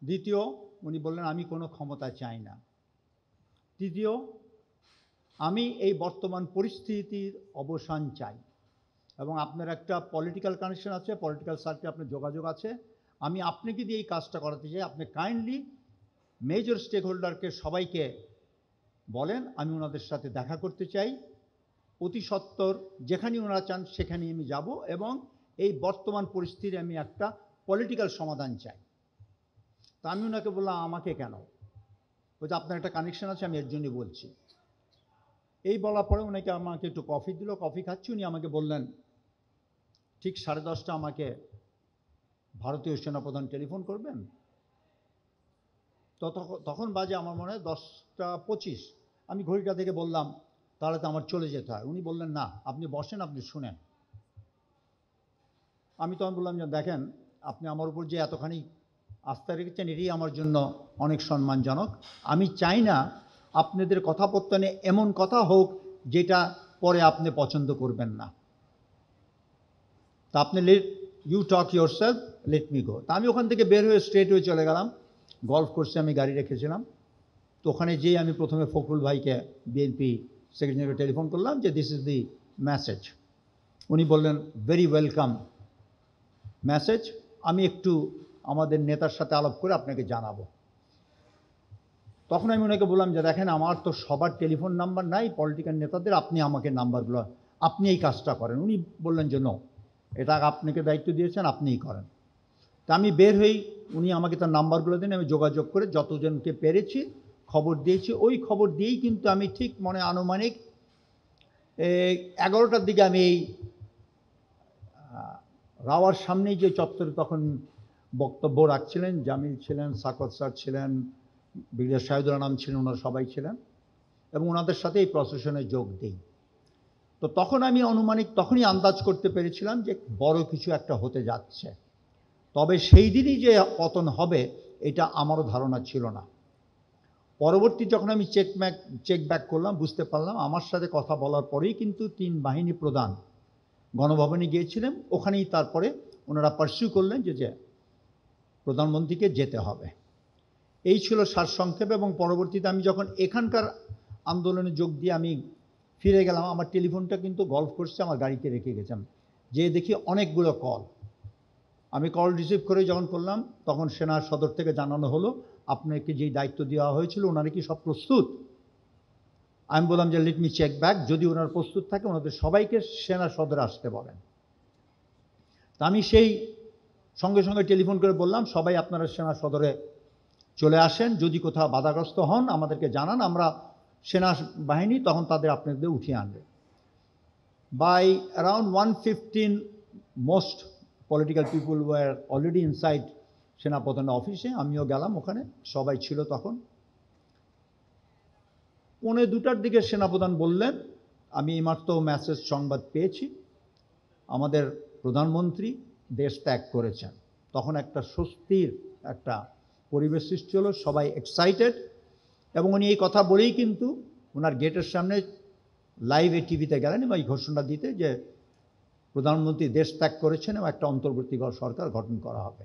দ্বিতীয়, উনি বললেন আমি কোনো ক্ষমতা চাই না। তৃতীয়, আমি এই বর্তমান পরিস্থিতির অবসান চাই এবং আপনার একটা পলিটিক্যাল কানেকশন আছে, পলিটিক্যাল সার্কেলে আপনার যোগাযোগ আছে, আমি আপনাকে দিয়ে এই কাজটা করাতে চাই। আপনি কাইন্ডলি মেজর স্টেক হোল্ডারকে সবাইকে বলেন আমি ওনাদের সাথে দেখা করতে চাই, অতি সত্বর যেখানে ওনারা চান সেখানে আমি যাব এবং এই বর্তমান পরিস্থিতির আমি একটা পলিটিক্যাল সমাধান চাই। তা আমি ওনাকে বললাম আমাকে কেন, ওই যে আপনার একটা কানেকশন আছে আমি এর জন্যই বলছি। এই বলার পরে ওনাকে আমাকে একটু কফি দিল, কফি খাচ্ছি, উনি আমাকে বললেন ঠিক 10:30 আমাকে ভারতীয় সেনাপ্রধান টেলিফোন করবেন। তখন বাজে আমার মনে হয় 10টা 25। আমি ঘড়িটা দেখে বললাম তাহলে তো আমার চলে যেতে হয়। উনি বললেন না আপনি বসেন, আপনি শুনেন। আমি তখন বললাম যে দেখেন আপনি আমার উপর যে এতখানি আস্থা রেখেছেন এটাই আমার জন্য অনেক সম্মানজনক। আমি চাই না আপনাদের কথাপত্তনে এমন কথা হোক যেটা পরে আপনি পছন্দ করবেন না। তা আপনি you talk yourself, let me go. তা আমি ওখান থেকে বের হয়ে স্ট্রেট হয়ে চলে গেলাম। গল্ফ কোর্সে আমি গাড়ি রেখেছিলাম, তো ওখানে যেয়ে আমি প্রথমে ফখরুল ভাইকে বিএনপি সেক্রেটারিকে টেলিফোন করলাম যে দিস ইজ দি মেসেজ। উনি বললেন ভেরি ওয়েলকাম মেসেজ, আমি একটু আমাদের নেতার সাথে আলাপ করে আপনাকে জানাবো। তখন আমি ওনাকে বললাম যে দেখেন আমার তো সবার টেলিফোন নাম্বার নাই পলিটিক্যাল নেতাদের, আপনি আমাকে নাম্বারগুলো, আপনি এই কাজটা করেন। উনি বললেন যে নো, এটা আপনাকে দায়িত্ব দিয়েছেন, আপনিই করেন। তা আমি বের হই, উনি আমাকে তার নাম্বারগুলো দেন, আমি যোগাযোগ করে যতজনকে পেরেছি খবর দিয়েছি। ওই খবর দিয়েই কিন্তু আমি ঠিক মনে আনুমানিক 11টার দিকে আমি এই রাওয়ার সামনেই যে চত্বরে তখন বক্তব্য রাখছিলেন, জামিল ছিলেন, সাকত স্যার ছিলেন, ব্রিগেডিয়ার শাহিদুল আনাম ছিলেন, ওনারা সবাই ছিলেন এবং ওনাদের সাথে এই প্রসেশনে যোগ দিই। তো তখন আমি আনুমানিক তখনই আন্দাজ করতে পেরেছিলাম যে বড় কিছু একটা হতে যাচ্ছে, তবে সেই দিনই যে পতন হবে এটা আমারও ধারণা ছিল না। পরবর্তী যখন আমি চেক ব্যাক করলাম বুঝতে পারলাম আমার সাথে কথা বলার পরেই কিন্তু 3 বাহিনী প্রধান গণভবনে গিয়েছিলেন, ওখানেই তারপরে ওনারা পার্সিউ করলেন যে প্রধানমন্ত্রীকে যেতে হবে। এই ছিল সারসংক্ষেপ। এবং পরবর্তীতে আমি যখন এখানকার আন্দোলনে যোগ দিয়ে আমি ফিরে গেলাম, আমার টেলিফোনটা কিন্তু গল্ফ কোর্সে আমার গাড়িতে রেখে গেছিলাম, যে দেখি অনেকগুলো কল। আমি কল রিসিভ করে যখন করলাম তখন সেনা সদর থেকে জানানো হলো আপনাকে যেই দায়িত্ব দেওয়া হয়েছিল ওনারা কি সব প্রস্তুত। আমি বললাম যে লেট মি চেক ব্যাক, যদি ওনারা প্রস্তুত থাকে ওনাদের সবাইকে সেনা সদরে আসতে বলেন। তা আমি সেই সঙ্গে সঙ্গে টেলিফোন করে বললাম সবাই আপনারা সেনা সদরে চলে আসেন, যদি কোথাও বাধাগ্রস্ত হন আমাদেরকে জানান, আমরা সেনা বাহিনী তখন তাদের আপনাদের উঠিয়ে আনবে। By around 1:15 most political people were already inside সেনাপ্রধান অফিসে, আমিও গেলাম ওখানে, সবাই ছিল তখন। 1:45টার দিকে সেনাপ্রধান বললেন আমি এইমাত্র মেসেজ সংবাদ পেয়েছি আমাদের প্রধানমন্ত্রী দেশ ত্যাগ করেছেন। তখন একটা স্বস্তির একটা পরিবেশ সৃষ্টি হলো, সবাই এক্সাইটেড। এবং উনি এই কথা বলেই কিন্তু ওনার গেটের সামনে লাইভে টিভিতে গেলেন এবং এই ঘোষণা দিতে যে প্রধানমন্ত্রী দেশ ত্যাগ করেছেন এবং একটা অন্তর্বর্তী সরকার গঠন করা হবে।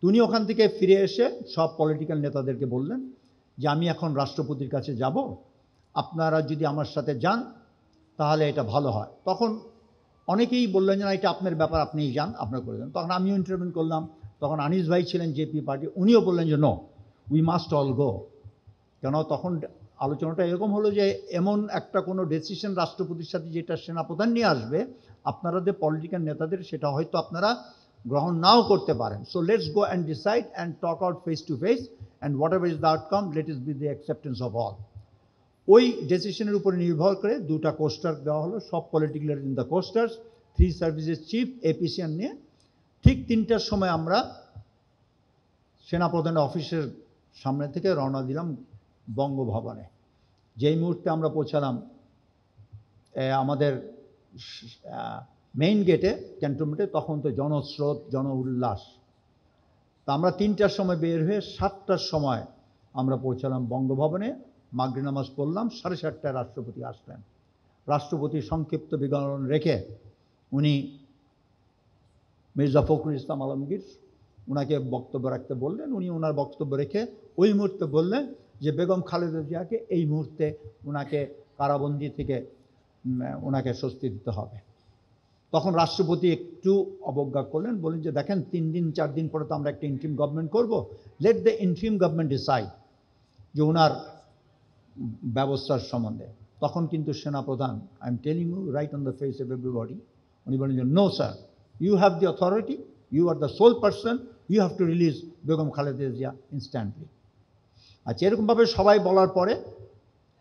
উনি ওখান থেকে ফিরে এসে সব পলিটিক্যাল নেতাদেরকে বললেন যে আমি এখন রাষ্ট্রপতির কাছে যাব, আপনারা যদি আমার সাথে যান তাহলে এটা ভালো হয়। তখন অনেকেই বললেন যে না এটা আপনার ব্যাপার, আপনিই যান, আপনার করে দেন। তখন আমিও ইন্টারভিউ করলাম, তখন আনিস ভাই ছিলেন জেপি পার্টি, উনিও বললেন যে no, we must all go. কেন তখন আলোচনাটা এরকম হলো যে এমন একটা কোনো ডিসিশন রাষ্ট্রপতির সাথে যেটা সেনাপ্রধান নিয়ে আসবে আপনাদের পলিটিক্যাল নেতাদের সেটা হয়তো আপনারা গ্রহণ নাও করতে পারেন। So let's go and decide and talk out face to face and whatever is the outcome let us be the acceptance of all. ওই ডিসিশনের উপরে নির্ভর করে 2টা কোস্টার দেওয়া হলো, সব political in the coasters, 3 services chief এপিসিএন নিয়ে। ঠিক 3টার সময় আমরা সেনাপ্রধানের অফিসের সামনে থেকে রওনা দিলাম বঙ্গভবনে। যেই মুহূর্তে আমরা পৌঁছালাম আমাদের মেইন গেটে ক্যান্টনমেন্টে, তখন তো জনস্রোত, জন উল্লাস। তা আমরা 3টার সময় বের হয়ে 7টার সময় আমরা পৌঁছালাম বঙ্গভবনে, মাগরিব নামাজ পড়লাম, 7:30টায় রাষ্ট্রপতি আসলেন। রাষ্ট্রপতি সংক্ষিপ্ত বিবরণ রেখে উনি মির্জা ফখরুল ইসলাম আলমগীর ওনাকে বক্তব্য রাখতে বললেন। উনি ওনার বক্তব্য রেখে ওই মুহূর্তে বললেন যে বেগম খালেদা জিয়াকে এই মুহূর্তে ওনাকে কারাবন্দি থেকে ওনাকে স্বস্তি দিতে হবে। তখন রাষ্ট্রপতি একটু অবজ্ঞা করলেন, বললেন যে দেখেন 3 দিন 4 দিন পরে তো আমরা একটা ইন্টারিম গভর্নমেন্ট করব, let the interim government decide যে ওনার ব্যবস্থার সম্বন্ধে। তখন কিন্তু সেনাপ্রধান, I am telling you right on the face of everybody, উনি বলেন যে no sir, you have the authority, you are the sole person, you have to release Begum Khaleda Zia instantly. আচ্ছা, এরকমভাবে সবাই বলার পরে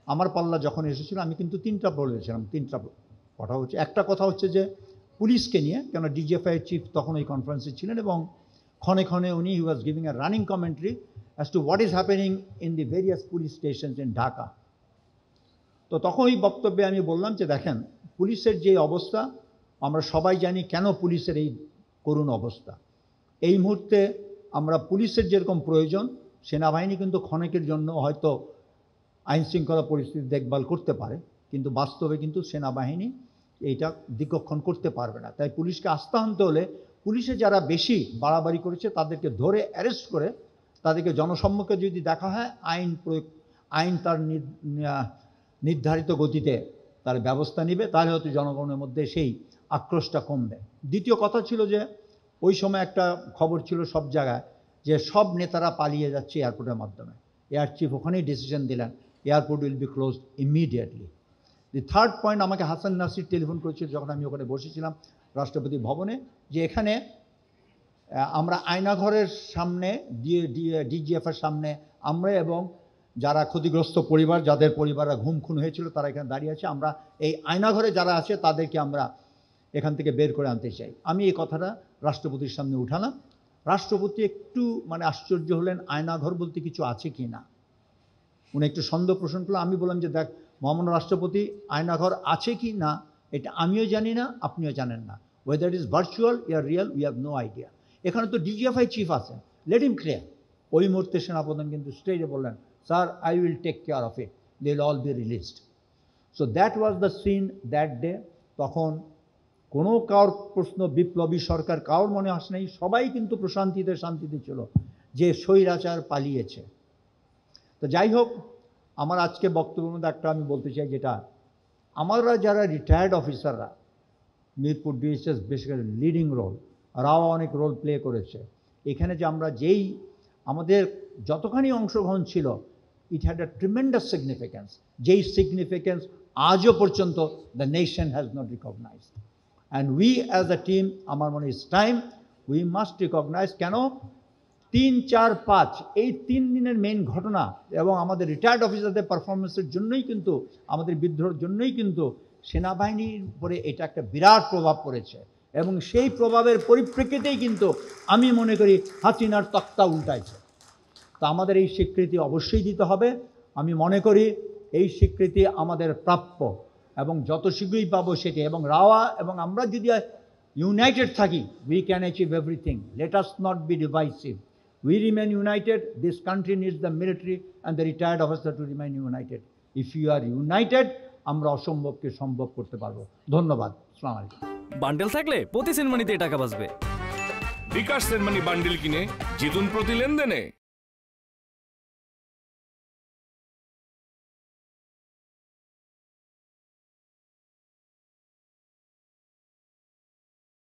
আমার পাল্লা যখন এসেছিল আমি কিন্তু 3টা বলেছিলাম। 3টা কথা হচ্ছে, একটা কথা হচ্ছে যে পুলিশকে নিয়ে, কেন ডিজিএফআই চিফ তখন ওই কনফারেন্সে ছিলেন এবং ক্ষণে ক্ষণে উনি he was giving a running commentary as to what is happening in the various police stations in Dhaka. তো তখন ওই বক্তব্যে আমি বললাম যে দেখেন, পুলিশের যে অবস্থা আমরা সবাই জানি কেন পুলিশের এই করুণ অবস্থা। এই মুহূর্তে আমরা পুলিশের যেরকম প্রয়োজন, সেনাবাহিনী কিন্তু ক্ষণেকের জন্য হয়তো আইন শৃঙ্খলা পরিস্থিতি দেখভাল করতে পারে, কিন্তু বাস্তবে কিন্তু সেনাবাহিনী এইটা দিকক্ষণ করতে পারবে না। তাই পুলিশকে আস্থা আনতে হলে পুলিশে যারা বেশি বাড়াবাড়ি করেছে তাদেরকে ধরে অ্যারেস্ট করে তাদেরকে জনসম্মুখে যদি দেখা হয়, আইন তার নির্ধারিত গতিতে তার ব্যবস্থা নেবে, তাহলে হয়তো জনগণের মধ্যে সেই আক্রোশটা কমবে। দ্বিতীয় কথা ছিল যে ওই সময় একটা খবর ছিল সব জায়গায় যে সব নেতারা পালিয়ে যাচ্ছে এয়ারপোর্টের মাধ্যমে। এয়ার চিফ ওখানেই ডিসিশন দিলেন airport will be closed immediately. The third point, আমাকে হাসান নাসির টেলিফোন করেছিল যখন আমি ওখানে বসেছিলাম রাষ্ট্রপতি ভবনে, যে এখানে আমরা আয়নাঘরের সামনে ডিজিএফের সামনে আমরা এবং যারা ক্ষতিগ্রস্ত পরিবার, যাদের পরিবাররা ঘুম খুন হয়েছিল তারা এখানে দাঁড়িয়ে আছে, আমরা এই আয়নাঘরে যারা আছে তাদেরকে আমরা এখান থেকে বের করে আনতে চাই। আমি এই কথাটা রাষ্ট্রপতির সামনে উঠালাম। রাষ্ট্রপতি একটু আশ্চর্য হলেন, আয়নাঘর বলতে কিছু আছে কি না। উনি একটু সন্দেহ পোষণ করলেন। আমি বললাম যে দেখ মহামান্য রাষ্ট্রপতি, আয়নাঘর আছে কি না এটা আমিও জানি না, আপনিও জানেন না। Whether it is virtual or real, we have no idea. এখানে তো ডিজিএফআই চিফ আছেন, লেট হিম ক্লিয়ার। ওই মুহূর্তে সেনাপ্রধান কিন্তু স্টেজে বললেন, sir I will take care of it, they will all be released. So that was the scene that day. তখন কোনো কারোর প্রশ্ন বিপ্লবী সরকার কারোর মনে আসে নাই, সবাই কিন্তু প্রশান্তিতে শান্তিতে ছিল যে স্বৈরাচার পালিয়েছে। তো যাই হোক, আমার আজকে বক্তব্যের মধ্যে একটা আমি বলতে চাই, যেটা আমরা যারা রিটায়ার্ড অফিসাররা, Mirpur DSS basically leading role, রাও অনেক রোল প্লে করেছে এখানে, যে আমরা যেই আমাদের যতখানি অংশগ্রহণ ছিল, it had a tremendous significance, যেই সিগনিফিক্যান্স আজও পর্যন্ত the nation has not recognised. And we as a team, আমার মনে is time we must recognise. কেন 3, 4, 5 এই 3 দিনের মেইন ঘটনা এবং আমাদের রিটায়ার্ড অফিসারদের পারফরমেন্সের জন্যই কিন্তু, আমাদের বিদ্রোহের জন্যই কিন্তু সেনাবাহিনীর উপরে এটা একটা বিরাট প্রভাব পড়েছে। এবং সেই প্রভাবের পরিপ্রেক্ষিতেই কিন্তু আমি মনে করি হাসিনার তক্তা উল্টাইছে। তা আমাদের এই স্বীকৃতি অবশ্যই দিতে হবে। আমি মনে করি এই স্বীকৃতি আমাদের প্রাপ্য এবং যত শীঘ্রই পাবো সেটি। এবং রাওয়া এবং আমরা যদি ইউনাইটেড থাকি, we can achieve everything. Let us not be divisive. We remain united. This country needs the military and the retired officer to remain united. If you are united, আমরা অসম্ভবকে সম্ভব করতে পারবো। ধন্যবাদ। আসসালামু আলাইকুম। বান্ডেল থাকলে প্রতি সেনমানিতে টাকা বাঁচবে। বিকাশ সেনমানি বান্ডিল কিনে জিতুন প্রতি লেনদেনে।